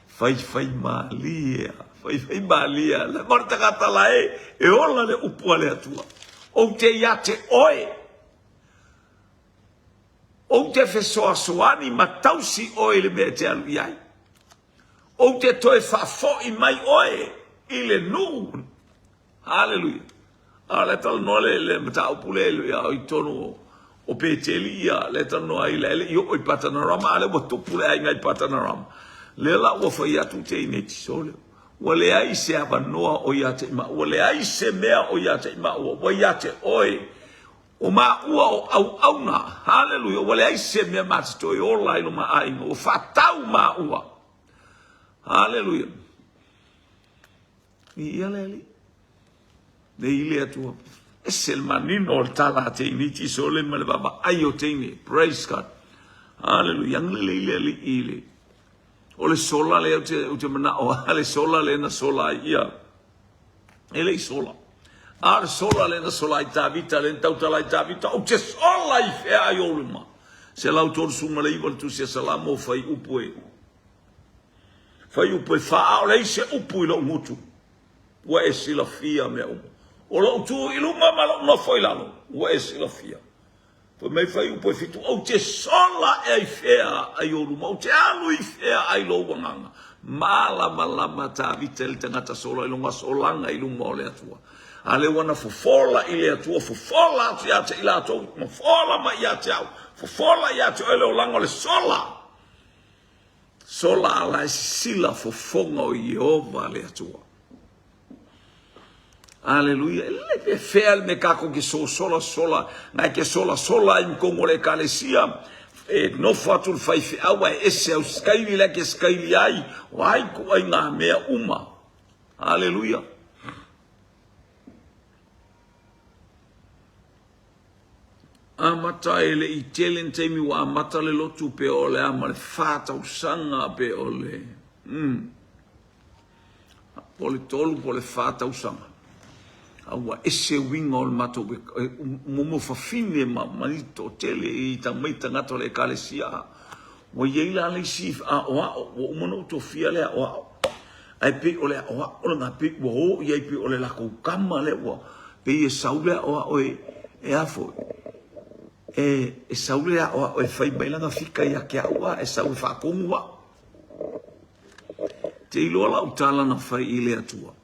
fai malia, fai malia, le morta kata lae, e ola le upua le atua. O te ia te oe, o te fesoa soani ma tausi oe le mea te alu iai. O te toe fafo i mai oe, i le nu. Hallelujah. Ale tal no le mata upule le o itono o peteli ia le tal no ai le io o patanarama ale bo tupule ai ngai patanarama. Le la o fa ia tu te ne sole. O le ai se ava noa o ia te ma o le ai se mea o ia te ma o ia te oe. O ma ua o au auna. Hallelujah. O le ai se mea matito o lai no ma ai o fatau ma ua. Hallelujah. Ia le ne ile atua. Esel manino o tala te initi sole ma le baba ayo te ini. Praise God. Hallelujah. Yang le ile. O le sola le o te mana o le sola le na sola ia. Ele sola. Ar sola le na sola i tavita le tautala i tavita o te sola i fea ai oluma. Se lau toru suma le iwa tu se salamo fai upue. Fai upue faa o le se upu i lo mutu. Wa e sila fia mea umu. O lo tu iluma ma lo no foi lalo. Wa e sila fia. Foi mai fai upue fitu o te sola e ai fea ai oluma. O te alu i fea ai lo wanganga. Malama tavita le tangata sola i longa solanga i lunga o le atua. Ale wana fofola ile atua fofola atu ya te ila atu fofola ma ya te au fofola ya te ele o lango le sola ala sila fofonga o Jehova le atua. Aleluia. Le fel me kako ki sola na ke sola im kongo le kalesia e no fatul fai fi awa ese au skaili la ke skaili ai wai ko ai nga mea uma. Aleluia. Amata ele i telen temi wa amata le lotu pe ole ama le fata usanga pe ole. Pole tolu pole fata usanga. Awa ese winga o le mato momo fafine ma manito tele i tamaita ngato le kalesia. Wa yeila le sif a o mono to fia le o ai pe ole o nga pe wo ye pe ole la ko kama le wo pe ye saule o e afo. E saule o e fai bailanga fika ia ke aua e saule fa komua te ilola utala na fai ile atua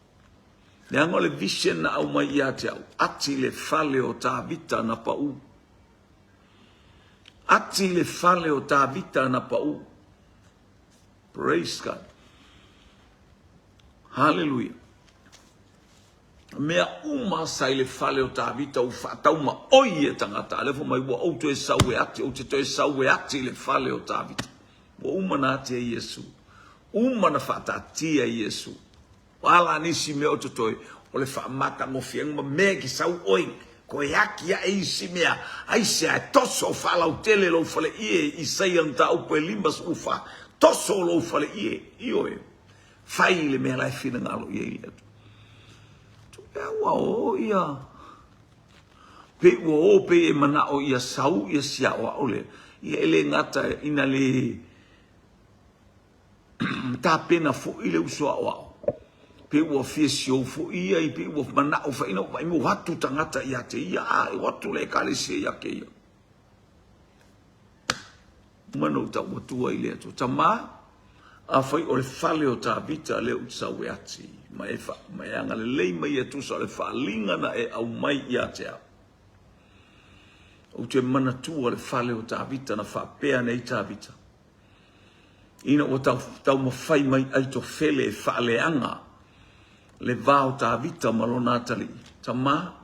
le anga le vision na au mai ia te au ati le fale o ta vita na pau ati le fale o ta vita na pau. Praise God. Hallelujah. Mea uma sai le fale o ta vita o fatau ma oie tangata le fo mai wa o to e saue ati o te to e saue ati le fale o ta vita wa uma na ati e Yesu uma na fata ati e Yesu wala nisi me o to toi o le fa mata mo fieng ma me ki sau oi ko yaki ya e si mea ai se a toso fala o tele lo fale i sai anta o pe limbas ufa toso lo fale i oe fai le me la fina ngalo ye o ia pe o pe e mana o ia sau ia sia o ole ia ele ngata ina le ta pena fo ile uso o pe o fisio fo ia i pe o mana o fa ina o mo watu tangata ia te ia ai watu le kalise ia ke ia mano ta watu ile to tama a fai o le fale o ta vita le usau ati mai anga le lei mai tu sa le fa linga na e au mai ia te o te mana tu o le fale o ta vita na fa pea nei ta vita ina o tau ma fai mai ai to fele fa le anga le va o ta vita malona tali tama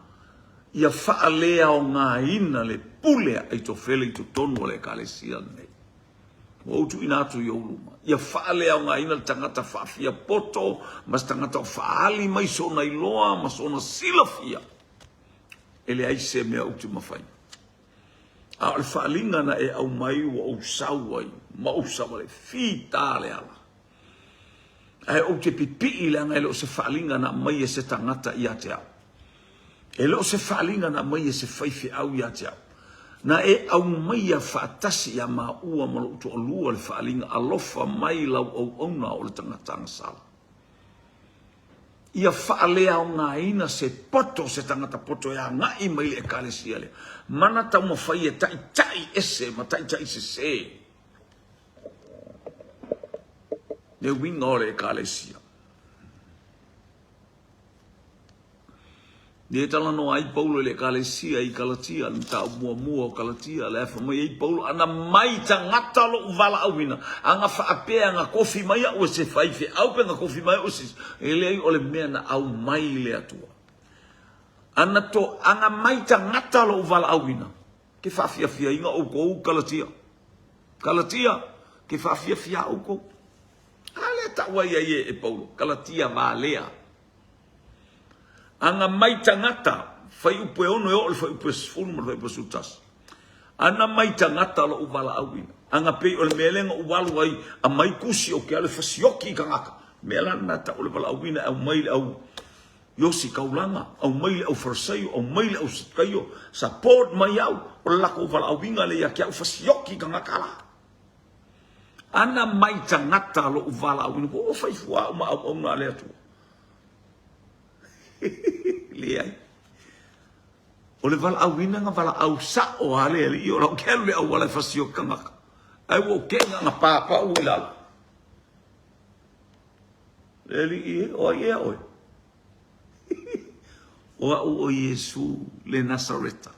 ia fa le o nga ina le pule ai to fele to tonu le kalesia nei o tu ina tu yo luma ia faale au nga ina tangata fafia poto mas tangata faali mai so na iloa mas ona silafia ele ai se mea utu mawhai. A ole whaalinga na e au mai ua au sau ai, ma au sau ale, fi tāle ala. Ai o te pipi le anga e leo se whaalinga na mai e se tangata i ate au. E leo se whaalinga na mai e se whaifi au i ate au. Na e au mai a whaatasi a maa ua malo utu o lua le whaalinga alofa mai lau au ona o le tangata sala. Ia whaalea o ngā ina se poto, se tangata poto e a ngai mai le e kālesia le. Mana tau ma whai e tai tai ese, ma tai tai se se. Ne winga o le e kālesia. Ne tala no ai Paulo le Galatia i Galatia ni tau mua o Galatia le fa mai Paulo ana mai tangata lo vala awina anga fa apea nga kofi mai o se faife au pe nga kofi mai o se ele o le mea na au mai le atua ana to anga mai tangata lo vala awina ke fa fia inga o ko Galatia ke fa fia o ko ale ta wa ye e Paulo Galatia va lea anga mai tangata fai upe ono e ole fai upe sfulu ma fai upe sutas ana mai tangata lo uvala awina anga pei ole melenga uwalu ai a mai kusi o ke ale fasioki kangaka melana ta ole vala awina au mai au yosi kaulanga au mai au farsaio au mai au sitkaio support mai au o lako uvala awina le ya ke au fasioki kangaka la ana mai tangata lo uvala awina o fai fua ma au na le atu liai ole vala awina nga vala au sa o ale ali o la kelu au wala fasio kanga ai wo kenga nga papa u la eli o ye o Yesu le Nazareta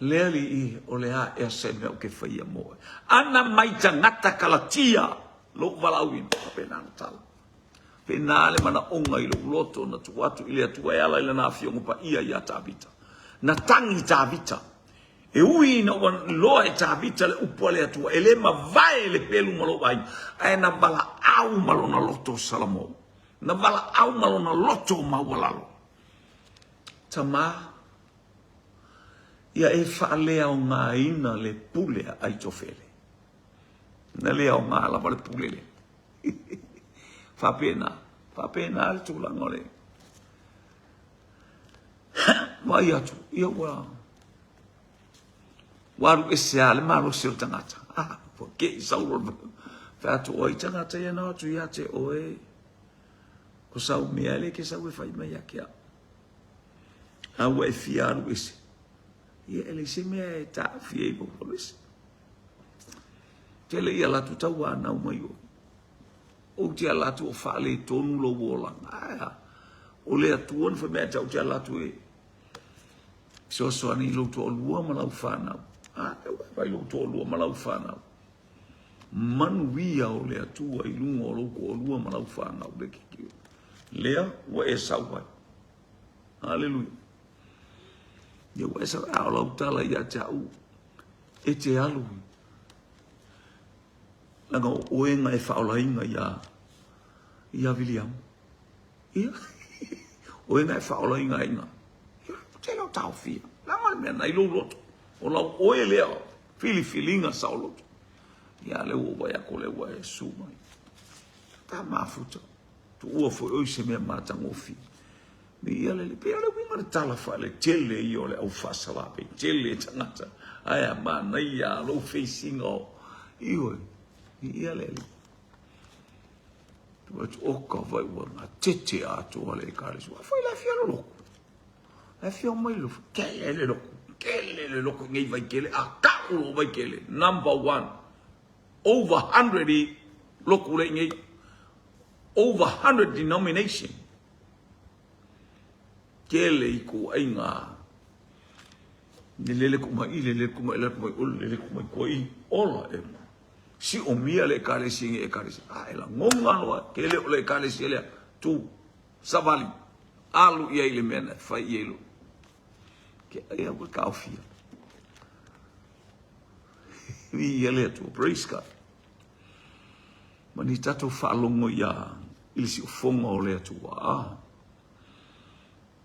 leli o le a e se me o ke faia mo ana mai tangata Galatia lo vala awina pena tala penale mana onga i loto na tuatu ile atua ala ile na afio pa ia ya tabita na tangi tabita e ui na wan loa e tabita le upo le atua ele ma vai le pelu malo vai ai na bala au malo na loto salamo na bala au malo na loto mawalalo tama ia e faalea o ngā ina le pule ai tofele na lea o ngā la le pule le Fapena al tu langole. Mai atu, ia wa. Waru ese ale maru sil tangata. Porque saulo fa tu oi tangata ia na tu ia te oe. Ko sau me ale ke sau e fai mai akia. Awa e fiaru ese. Ia ele se me ta fie bo ese. Tele ia la tu tawa na mai o. O te alatu o whaale tonu lo wolanga. O lea tuon fa mea tau te alatu e. So ani lo to lua malau whanau. Vai lo to lua malau whanau. Manuia o lea tua i lunga o loko o lua malau whanau. Lea wa e sauwai. Hallelujah. Ia wa e sauwai. Ao lau tala ia te au. E te alu. Langa oenga e whaolainga ia William. Ia. Oenga e whaolainga inga. Ia, te lau tau fia. Langa mea nai lo loto. O lau oe lea, filinga sao loto. Ia le ua vai ako le ua e sumai. Ta mafuta. Tu ua foi oi se mea matangofi. Mi ia le pe ale winga le tala fa le tele i o le au fasala pe. Tele tangata. Aia mana ia lo facing o. Ioi. Ia lele. Tu oka vai wana tete ato ale karis. Foi la fia lo loko. La fia mai lo. Kele loko. Kele loko ngai vai kele. Akaulo vai kele. Number 1. Over 100 loko le ngai. Over 100 denomination. Kele iko ainga. Lele kuma i lele kuma lele kuma koi ola e. Si o mia le kalesi e kalesi. Ela ngonga loa. Kele o le kalesi ele. Tu. Savali. Alu ia ile mena. Fai ielo. Ke ia wa kaufia. Vi ele tu. Praise God. Mani tato whaalongo ia. Ili si ufonga o le atua.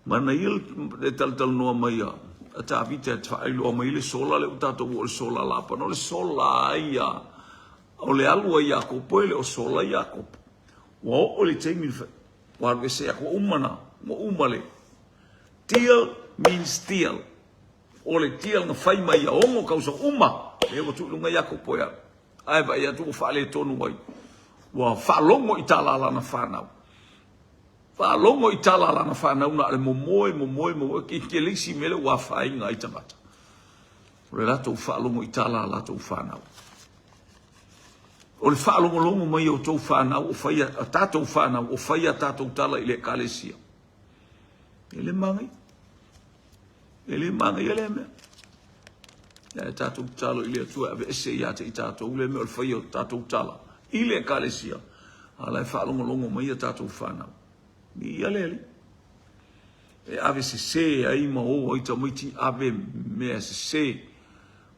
Mana il de tal no mai ya. Ata vita fa ilo mai le sola le utato o le sola la pa no le sola ia. O le alu ia ko pole o sola ia ko. Wa o le taimi fa. Wa we se ko umana, mo umale. Deal means deal. O le deal na fai mai ia ongo kausa uma. E o tu lunga ia ko poia. Ai ba ia tu fa le tonu ai. Wa fa longo itala la na fa na. Fa longo itala la na fa na una le momoe ki lisi mele wa fa inga itamata. O le lato fa longo itala la to fa na. O le fa longo mai o to fa na o fa ia tato fa na o fa ia tato tala ile kalesia. Ele mangi ele me. Ya tato tala ile tu ave ese ya te tato ule me o fa ia tato tala ile kalesia. Ala fa longo mai tato fa na. Ni alele e ave se ai ma o ita miti ave me se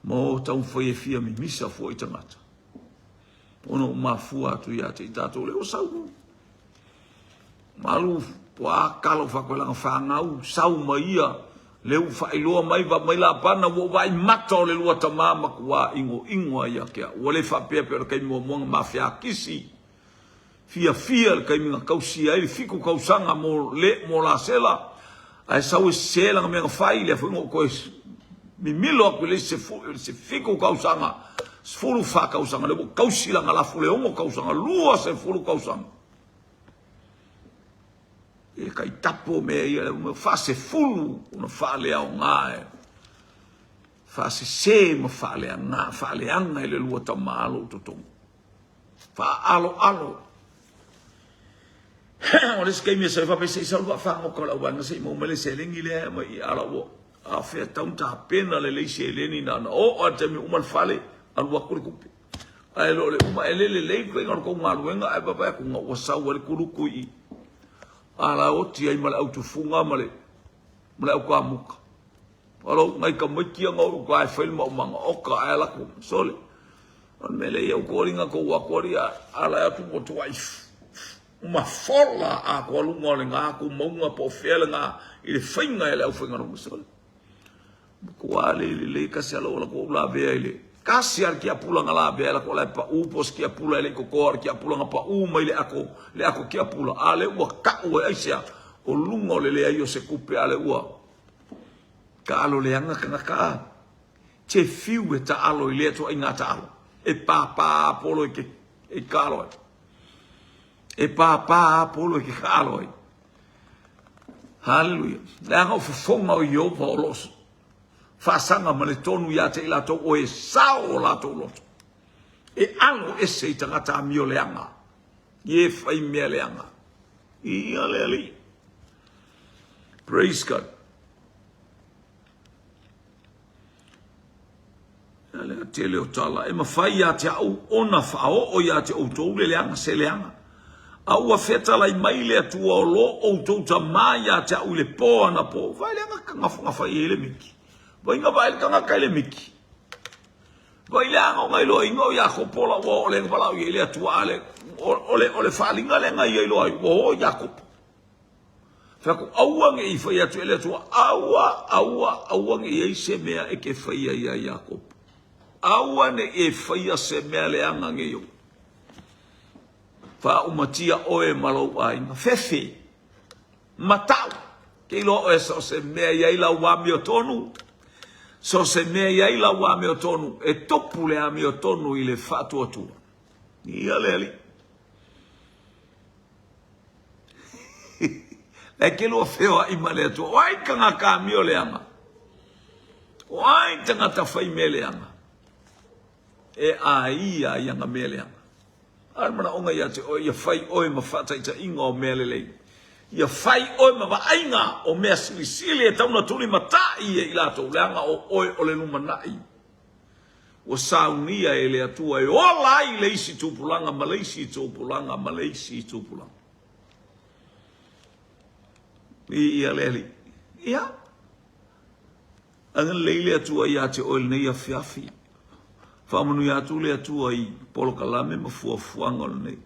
mo tau foi fia mi misa foi tamata ono mafua tu ya te tato le o sau malu wa kalo fa ko lang fa ngau sau maia le u fa ilo mai va mai la pana wo vai mato le lua tamama kwa ingo ya ke o le fa pe kai mo mafia kisi fia le kaimina kausia i fiku kausanga mo la sela ai sau sela me fai le fungo ko mi milo ko le se fiku kausanga fulu fa kausanga le kausila ngala fule ongo kausanga lua se fulu kausanga e kai tapo me ia me fa se fulu una fa le au ngai fa se mo fa le anga le lua tamalo toto fa alo o le skemi se fa pese sa va fa ko la wana se mo mele se lengi le mai ala wo a fe taun ta pena le se leni na o te mi umal fale al wa ku ku ai lo le uma ele le ko ngor ko ngalu nga ai baba ko ngo sa wa ku ku i ala o ti ai mal auto funga male ko amuka alo ngai ka mo ki ngo ko ai fel mo manga o ka ala ku sole on mele yo ko ringa ko wa ko ria ala tu mo tu wife uma fola a ko lungo le nga ku monga po fele nga i le finga ele au finga no sol ko ale le kasi alo la ko la be ele kasi ar ki apula nga la be la ko la pa u pos ki apula ele ko kor ki apula nga pa u mai le ako ki apula ale wa ka u aisia o lungo le ayo se kupe ale wa ka alo le anga ka che fiu e ta alo ile to inga ta alo e pa polo ke e kalo e pa polo ki khalo haleluya la go fonga o yo polos fa sanga male tonu ya te la to o e sao la to lot e alo e se tanga mio leanga ye fai me leanga i ale praise God ale te le o tala e ma fai ya te au ona fa o ya te o to le leanga se leanga au feta lai mai le tua o lo o touta mai a te au le po ana po vai le nga fa ele miki vai nga vai nga kai le miki vai la nga lo ingo ya ko pola o le bala le tua ale o le fa linga le nga ye lo o ya ko fa ko au nga I fa ya tu le tua au nga ye se mea e ke fa ya Jakob au ne e fa ya se mea le anga nge yo fa umatia oe malo ai fefe matau ke lo e so se me ia la wa mi tonu so se me ia la wa mi tonu e topule a mi tonu ile fatu tu ia leli e ke lo feo I male tu ai kanga ka mi ole ama ai tanga ta fai mele ama e ai ia nga mele ama Armana onga ya te o ia fai oi ma fata ita inga o melele. Ia fai oi ma wa ainga o mea silisili e tauna tuli matai e ilato leanga o oi o le numanai. O saunia e le atua e o lai leisi tupulanga ma leisi tupulanga ma leisi tupulanga. Ia leli. Ia. Angan leile atua ia te oi le ia fiafi. Famanu ya tu le atua I polo kalame ma fuafuanga nei.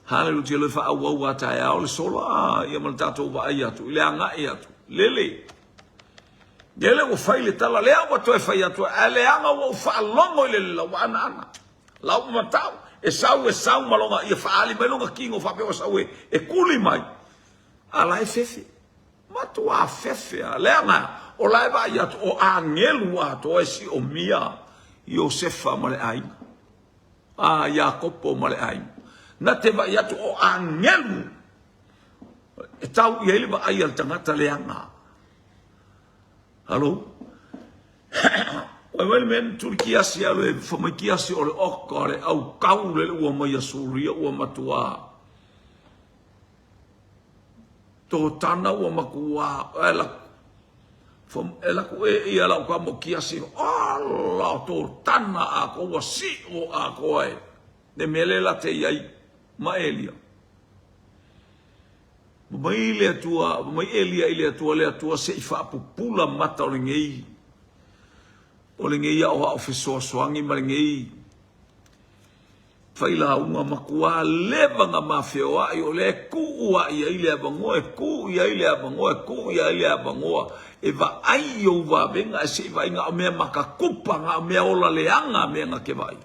Haleluya te le fa au wa ta ya o le sola ia mal tatou wa ia tu le anga ia tu lele Dele o fai le tala lea wa toe fai atu ale anga o fa longo le la wa ana la o matau e sau malonga ia fa ali melonga kingo fa pe o sau e kuli mai ala e fefe matu a fefe ale anga o la ba ia o angelu a to e si o mia Iosefa male ai a Jakopo male ai na te ba ia o angelu e tau ia le ba ai al tangata le anga Hallo? Wel men Turkiasi ale famakiasi ole okare au kaule o mai suria o matua. To tana o makua ela ku e ala ka mokiasi ala to tana a ko si o a ko e. De melela te ai maelia. Mai elia ile tua se fa pupula mata o ngei o officer soangi ma ngei faila uma makua leva nga mafio ai o le ku wa ile abango ile abango e va ai o va venga se va nga me makakupa nga me ola leanga me nga ke vai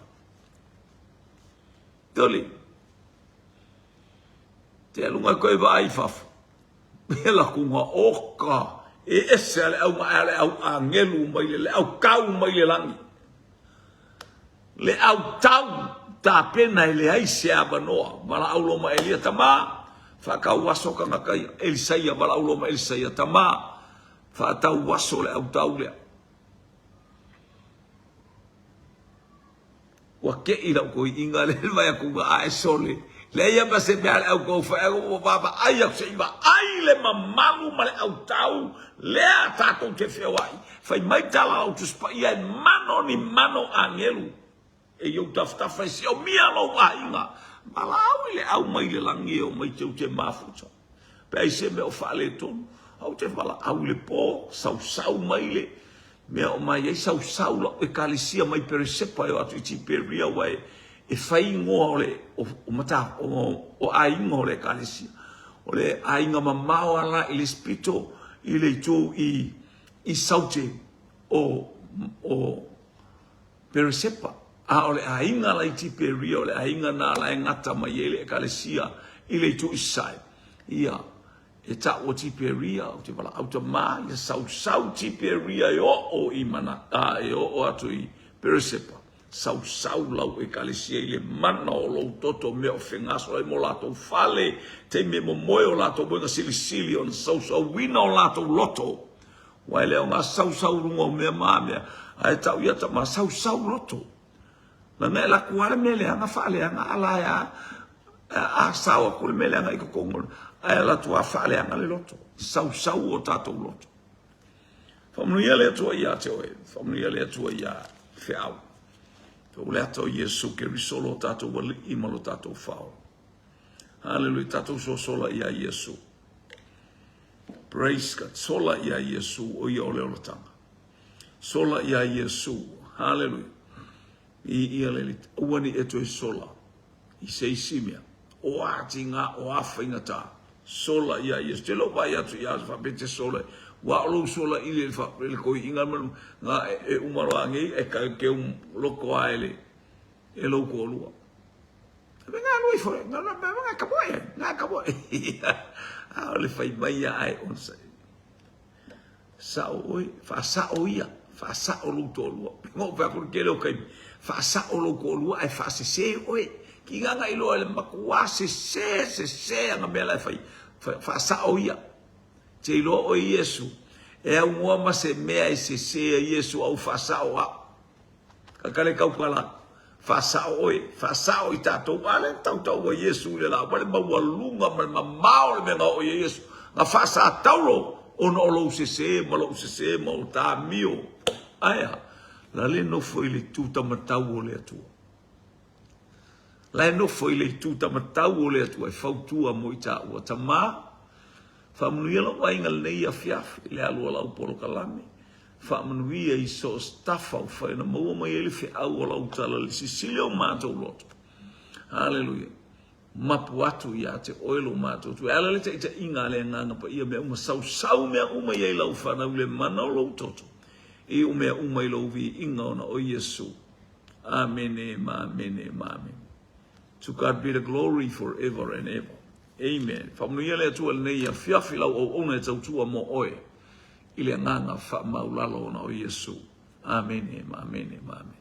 toli te lunga ko vai faf ela kunga oka e ese au angelu mai le au kau mai le langi le au tau ta pena le ai se abanoa mala au loma elia tama fa ka waso ka kai Elisaia mala au loma Elisaia tama fa tau waso le au tau le wa ke ila ko inga le vai ku ga ai sole le ia ba se me au ko fa o baba ai se iba ai le mamamu male au tau le ata ko te fewai fai mai tala au tu spa ia mano ni mano angelu e eu tafta fa se o mia lo ainga mala au le au mai le langi o mai te mafuta pe ai se me o fa le ton au te fala au le po sau mai le me o mai ai sau lo e kalisia mai per sepa eu atu ti per ria wai e fai ngole o mata o ai ngole kalisia o le ai nga mamao ala il spito ile tu i saute o persepa a o le ai nga la ti perio le ai nga na la ngata mai ele kalisia ile tu sai ia e ta o ti peria o te bala auto ma ia sau ti peria o imana a o atu i persepa sau lau e kalisia ile mana o lo toto me o fengaso e mo lato fale te me mo moe o lato boga silisili on sau wina o lato loto wa ele o nga sau rungo me mame ai tau ia ta ma sau loto na me la kuare me le anga fale anga ala ya a sau ko me le anga iko kongo ai la tua fale anga le loto sau o tato loto famnuia le tua ia te o famnuia le tua ia feau o le ato Yesu ke risolo tato wali imalo tato fao. Hallelujah, tato so sola ia Yesu. Praise God, sola ia Yesu o ia ole tanga. Sola ia Yesu, hallelujah. Ia le uani eto e sola. I sei simia. O atinga o afinga ta. Sola ia Yesu. Te lo vai atu ia fa pete sola. Wa lo sola ile fa le ko inga nga e umaro angi e ka ke loko aile e lo ko lua venga noi fo nga acabou a le fai mai ai on sai sa oi fa sa oia fa sa o lo to lua ngo pa ko ke lo kai fa sa o lo ko lua e fa se oi ki nga ilo le makua se nga mela fai fa sa oia te ilo o Yesu e a uma se mea e se Yesu au fasao a kakale kau pala fasao i tatou ale tau o Yesu le la wale mawalunga ma mao le o Yesu nga fasa taulo ono lo se ma lo se ma o ta mio aya la le no foi le tuta matau le atua la no foi le tuta matau le atua e fautua mo i ta ua tama Famanuia lo wai ngal nei a fiaf le alu ala upolo kalame. Famanuia i so stafa o fai na maua mai ele fe au ala utala le sisilio mato loto. Hallelujah. mapu atu ia te oilo mātou tu. Ala le te ita inga le nganga pa ia mea uma sau mea uma iei lau whanau le mana o lau toto. I umea uma i lau vi inga ona o Yesu. Amen, amen, amen. To God be the glory forever and ever. Amen. Whamuia le atua le nei a fiafi lau o ona e tautua mo oe. I le nganga wha maulalo ona o Yesu. Amen, amen, amen.